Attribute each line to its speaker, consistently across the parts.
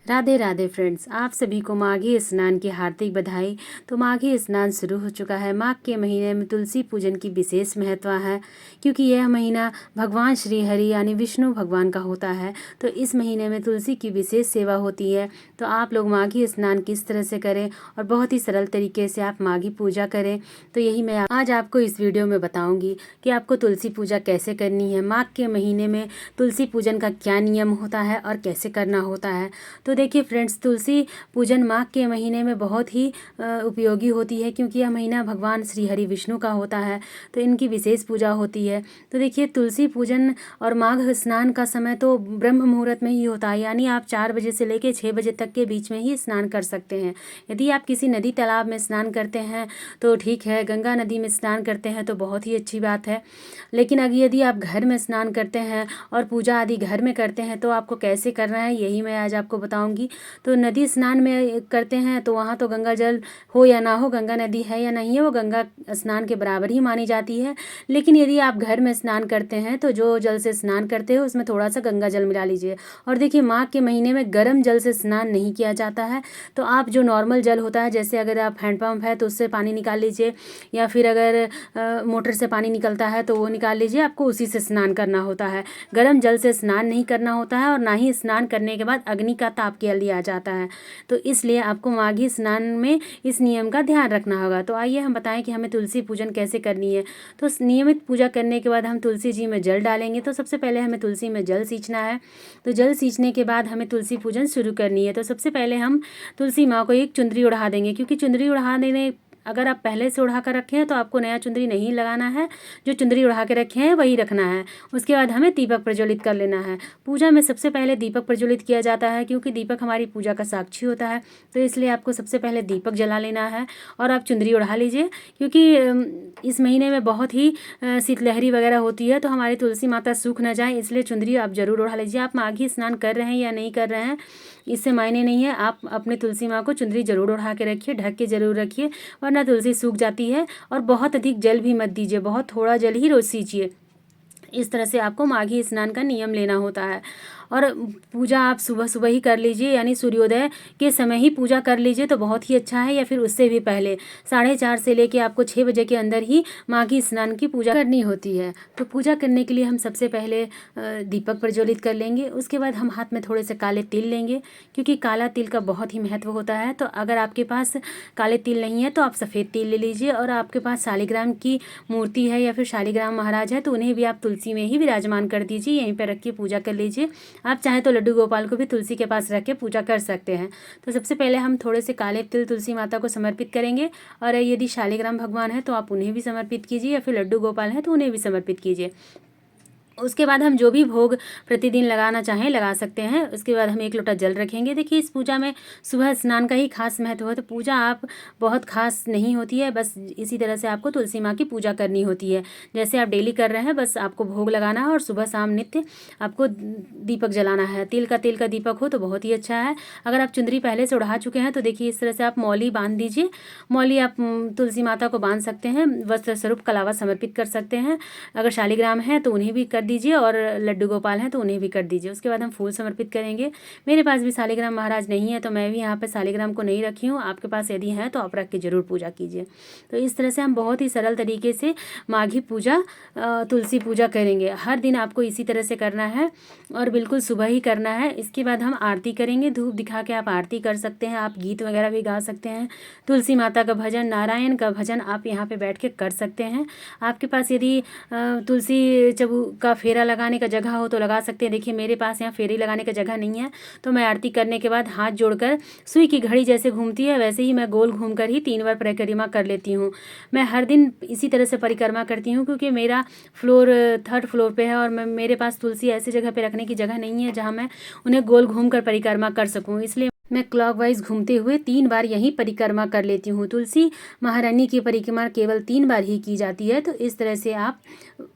Speaker 1: Radhe Radhe friends, आप सभी को माघी स्नान की हार्दिक बधाई। तो माघी स्नान शुरू हो चुका है। माघ के महीने में तुलसी पूजन की विशेष महत्व है, क्योंकि यह महीना भगवान श्री हरि यानी विष्णु भगवान का होता है। तो इस महीने में तुलसी की विशेष सेवा होती है। तो आप लोग माघी स्नान किस तरह से करें और बहुत ही सरल तरीके से आप माघी पूजा करें, तो यही मैं आज आपको इस वीडियो में बताऊँगी कि आपको तुलसी पूजा कैसे करनी है। माघ के महीने में तुलसी पूजन का क्या नियम होता है और कैसे करना होता है। तो देखिए फ्रेंड्स, तुलसी पूजन माघ के महीने में बहुत ही उपयोगी होती है, क्योंकि यह महीना भगवान श्री हरि विष्णु का होता है। तो इनकी विशेष पूजा होती है। तो देखिए, तुलसी पूजन और माघ स्नान का समय तो ब्रह्म मुहूर्त में ही होता है, यानी आप 4 बजे से लेकर 6 बजे तक के बीच में ही स्नान कर सकते हैं। यदि आप किसी नदी तालाब में स्नान करते हैं तो ठीक है, गंगा नदी में स्नान करते हैं तो बहुत ही अच्छी बात है। लेकिन अगर यदि आप घर में स्नान करते हैं और पूजा आदि घर में करते हैं तो आपको कैसे करना है, यही मैं आज आपको बताऊंगी। तो नदी स्नान में करते हैं तो वहाँ तो गंगा जल हो या ना हो, गंगा नदी है या नहीं है, वो गंगा स्नान के बराबर ही मानी जाती है। लेकिन यदि आप घर में स्नान करते हैं तो जो जल से स्नान करते हो उसमें थोड़ा सा गंगा जल मिला लीजिए। और देखिए, माघ के महीने में गर्म जल से स्नान नहीं किया जाता है। तो आप जो नॉर्मल जल होता है, जैसे अगर आप हैंडपम्प है तो उससे पानी निकाल लीजिए, या फिर अगर मोटर से पानी निकलता है तो वो निकाल लीजिए, आपको उसी से स्नान करना होता है। गर्म जल से स्नान नहीं करना होता है, और ना ही स्नान करने के बाद अग्नि का ताप किया लिया जाता है। तो इसलिए आपको माघी स्नान में इस नियम का ध्यान रखना होगा। तो आइए हम बताएं कि हमें तुलसी पूजन कैसे करनी है। तो नियमित पूजा करने के बाद हम तुलसी जी में जल डालेंगे। तो सबसे पहले हमें तुलसी में जल सींचना है। तो जल सींचने के बाद हमें तुलसी पूजन शुरू करनी है। तो सबसे पहले हम तुलसी माँ को एक चुंदरी उड़ा देंगे, क्योंकि चुंदरी उड़ा देने अगर आप पहले से उड़ा कर रखे हैं तो आपको नया चुंदरी नहीं लगाना है, जो चुंदरी उड़ा के रखे हैं वही रखना है। उसके बाद हमें दीपक प्रज्वलित कर लेना है। पूजा में सबसे पहले दीपक प्रज्वलित किया जाता है, क्योंकि दीपक हमारी पूजा का साक्षी होता है। तो इसलिए आपको सबसे पहले दीपक जला लेना है और आप चुंदरी उड़ा लीजिए, क्योंकि इस महीने में बहुत ही शीतलहरी वगैरह होती है, तो हमारी तुलसी माता सूख न जाए, इसलिए चुंदरी आप जरूर उड़ा लीजिए। आप माघी स्नान कर रहे हैं या नहीं कर रहे हैं इससे मायने नहीं है, आप अपने तुलसी माँ को चुंदरी जरूर उड़ा के रखिए, ढक के जरूर रखिए, वरना तुलसी सूख जाती है। और बहुत अधिक जल भी मत दीजिए, बहुत थोड़ा जल ही रोज सींचिए। इस तरह से आपको माघी स्नान का नियम लेना होता है। और पूजा आप सुबह सुबह ही कर लीजिए, यानी सूर्योदय के समय ही पूजा कर लीजिए तो बहुत ही अच्छा है, या फिर उससे भी पहले 4:30 से लेके आपको 6 बजे के अंदर ही माघी स्नान की पूजा करनी होती है। तो पूजा करने के लिए हम सबसे पहले दीपक प्रज्वलित कर लेंगे। उसके बाद हम हाथ में थोड़े से काले तिल लेंगे, क्योंकि काला तिल का बहुत ही महत्व होता है। तो अगर आपके पास काले तिल नहीं है तो आप सफ़ेद तिल ले लीजिए, और आपके पास शालिग्राम की मूर्ति है या फिर शालिग्राम महाराज है तो उन्हें भी आप तुलसी में ही विराजमान कर दीजिए, यहीं पर रख के पूजा कर लीजिए। आप चाहें तो लड्डू गोपाल को भी तुलसी के पास रख के पूजा कर सकते हैं। तो सबसे पहले हम थोड़े से काले तिल तुलसी माता को समर्पित करेंगे, और यदि शालिग्राम भगवान है तो आप उन्हें भी समर्पित कीजिए, या फिर लड्डू गोपाल है तो उन्हें भी समर्पित कीजिए। उसके बाद हम जो भी भोग प्रतिदिन लगाना चाहें लगा सकते हैं। उसके बाद हम 1 लोटा जल रखेंगे। देखिए, इस पूजा में सुबह स्नान का ही खास महत्व है। तो पूजा आप बहुत खास नहीं होती है, बस इसी तरह से आपको तुलसी माँ की पूजा करनी होती है, जैसे आप डेली कर रहे हैं। बस आपको भोग लगाना है और सुबह शाम नित्य आपको दीपक जलाना है। तिल का दीपक हो तो बहुत ही अच्छा है। अगर आप चुंदरी पहले से उड़ा चुके हैं तो देखिए, इस तरह से आप मौली बांध दीजिए। मौली आप तुलसी माता को बांध सकते हैं, वस्त्र स्वरूप कलावा समर्पित कर सकते हैं। अगर शालिग्राम है तो उन्हें भी कर दीजिए, और लड्डू गोपाल हैं तो उन्हें भी कर दीजिए। उसके बाद हम फूल समर्पित करेंगे। मेरे पास भी शालिग्राम महाराज नहीं है तो मैं भी यहाँ पे शालिग्राम को नहीं रखी हूँ। आपके पास यदि है तो आप रख के जरूर पूजा कीजिए। तो इस तरह से हम बहुत ही सरल तरीके से माघी पूजा तुलसी पूजा करेंगे। हर दिन आपको इसी तरह से करना है, और बिल्कुल सुबह ही करना है। इसके बाद हम आरती करेंगे। धूप दिखा के आप आरती कर सकते हैं, आप गीत वगैरह भी गा सकते हैं। तुलसी माता का भजन, नारायण का भजन आप यहाँ पे बैठ के कर सकते हैं। आपके पास यदि तुलसी चबू का फेरा लगाने का जगह हो तो लगा सकते हैं। देखिए, मेरे पास यहाँ फेरी लगाने का जगह नहीं है, तो मैं आरती करने के बाद हाथ जोड़कर सुई की घड़ी जैसे घूमती है वैसे ही मैं गोल घूमकर ही 3 बार परिक्रमा कर लेती हूँ। मैं हर दिन इसी तरह से परिक्रमा करती हूँ, क्योंकि मेरा फ्लोर 3rd फ्लोर पे है, और मेरे पास तुलसी ऐसी जगह पे रखने की जगह नहीं है जहाँ मैं उन्हें गोल घूम कर परिक्रमा कर सकूँ। इसलिए मैं क्लॉकवाइज घूमते हुए 3 बार यहीं परिक्रमा कर लेती हूँ। तुलसी महारानी की परिक्रमा केवल 3 बार ही की जाती है। तो इस तरह से आप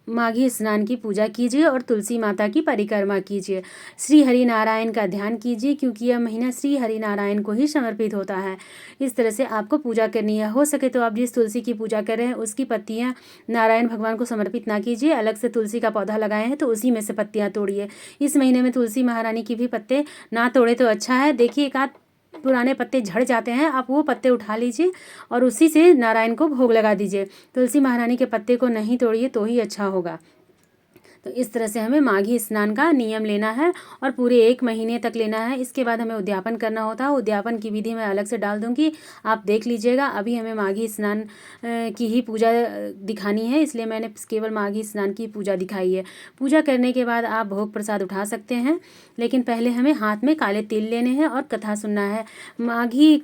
Speaker 1: माघी स्नान की पूजा कीजिए और तुलसी माता की परिक्रमा कीजिए। श्री हरि नारायण का ध्यान कीजिए, क्योंकि यह महीना श्री हरि नारायण को ही समर्पित होता है। इस तरह से आपको पूजा करनी है। हो सके तो आप जिस तुलसी की पूजा कर रहे हैं उसकी पत्तियाँ नारायण भगवान को समर्पित ना कीजिए। अलग से तुलसी का पौधा लगाए हैं तो उसी में से पत्तियाँ तोड़िए। इस महीने में तुलसी महारानी की भी पत्ते ना तोड़े तो अच्छा है। देखिए, एक आध पुराने पत्ते झड़ जाते हैं, आप वो पत्ते उठा लीजिए और उसी से नारायण को भोग लगा दीजिए। तुलसी महारानी के पत्ते को नहीं तोड़िए तो ही अच्छा होगा। तो इस तरह से हमें माघी स्नान का नियम लेना है और पूरे 1 महीने तक लेना है। इसके बाद हमें उद्यापन करना होता है। उद्यापन की विधि मैं अलग से डाल दूंगी, आप देख लीजिएगा। अभी हमें माघी स्नान की ही पूजा दिखानी है, इसलिए मैंने केवल माघी स्नान की पूजा दिखाई है। पूजा करने के बाद आप भोग प्रसाद उठा सकते हैं, लेकिन पहले हमें हाथ में काले तिल लेने हैं और कथा सुनना है। माघी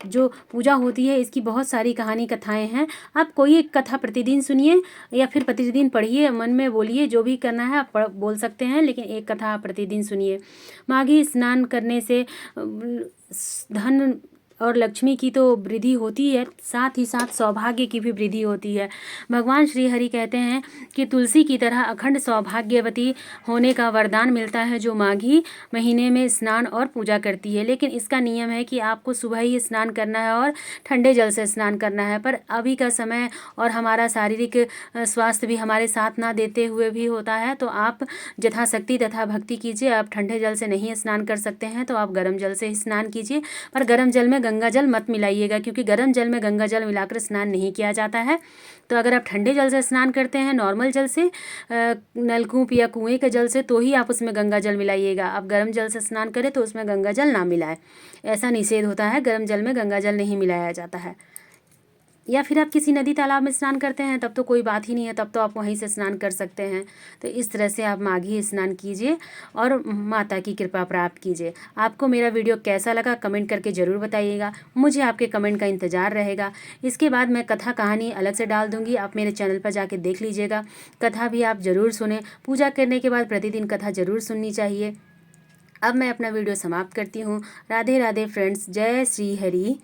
Speaker 1: जो पूजा होती है इसकी बहुत सारी कहानी कथाएं हैं। आप कोई एक कथा प्रतिदिन सुनिए या फिर प्रतिदिन पढ़िए, मन में बोलिए, जो भी करना है आप बोल सकते हैं, लेकिन एक कथा आप प्रतिदिन सुनिए। माघी स्नान करने से धन और लक्ष्मी की तो वृद्धि होती है, साथ ही साथ सौभाग्य की भी वृद्धि होती है। भगवान श्री हरि कहते हैं कि तुलसी की तरह अखंड सौभाग्यवती होने का वरदान मिलता है जो माघी महीने में स्नान और पूजा करती है। लेकिन इसका नियम है कि आपको सुबह ही स्नान करना है और ठंडे जल से स्नान करना है। पर अभी का समय और हमारा शारीरिक स्वास्थ्य भी हमारे साथ ना देते हुए भी होता है, तो आप यथाशक्ति तथा भक्ति कीजिए। आप ठंडे जल से नहीं स्नान कर सकते हैं तो आप गर्म जल से ही स्नान कीजिए, पर गर्म जल में गंगा जल मत मिलाइएगा, क्योंकि गर्म जल में गंगा जल मिलाकर स्नान नहीं किया जाता है। तो अगर आप ठंडे जल से स्नान करते हैं, नॉर्मल जल से, नलकूप या कुएं के जल से, तो ही आप उसमें गंगा जल मिलाइएगा। आप गर्म जल से स्नान करें तो उसमें गंगा जल ना मिलाएं, ऐसा निषेध होता है। गर्म जल में गंगा जल नहीं मिलाया जाता है। या फिर आप किसी नदी तालाब में स्नान करते हैं तब तो कोई बात ही नहीं है, तब तो आप वहीं से स्नान कर सकते हैं। तो इस तरह से आप माघी स्नान कीजिए और माता की कृपा प्राप्त कीजिए। आपको मेरा वीडियो कैसा लगा कमेंट करके ज़रूर बताइएगा, मुझे आपके कमेंट का इंतज़ार रहेगा। इसके बाद मैं कथा कहानी अलग से डाल दूँगी, आप मेरे चैनल पर जाके देख लीजिएगा। कथा भी आप ज़रूर सुने, पूजा करने के बाद प्रतिदिन कथा ज़रूर सुननी चाहिए। अब मैं अपना वीडियो समाप्त करती हूँ। राधे राधे फ्रेंड्स, जय श्री हरि।